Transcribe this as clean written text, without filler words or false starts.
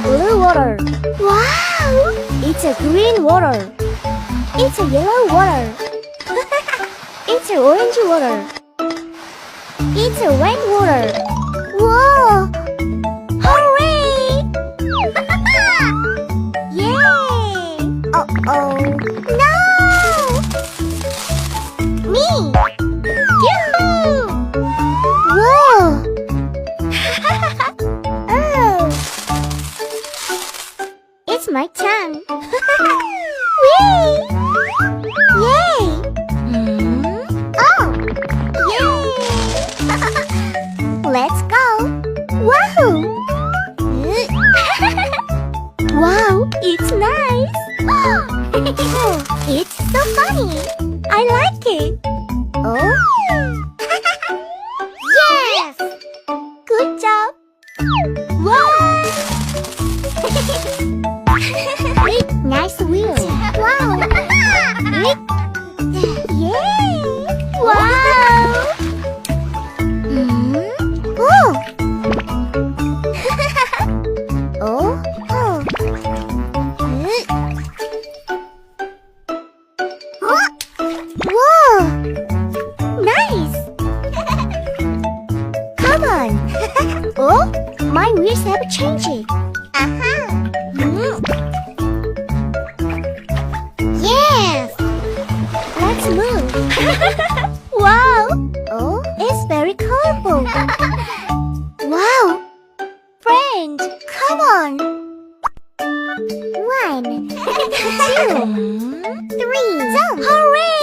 blue water. Wow! It's a green water. It's a yellow water. It's a orange water. It's a red water. Whoa! Hooray! Yay! Uh-oh. No! Me! Yoo-hoo! Whoa! Oh! It's my turn. Whee! Yay! Oh! Yay! Let's go! Wahoo! Wow, it's nice. It's so funny! I like it. Oh? Yes! Good job. Wow! Nice wheel! Wow! Yay! Wow! Oh! Oh? Oh! Whoa! Nice. Come on! Oh, my wheels have changed. Yes! Let's move. Wow, Oh? it's very colorful. Wow! Friend, Come on! 1, 2, 3, jump! hooray!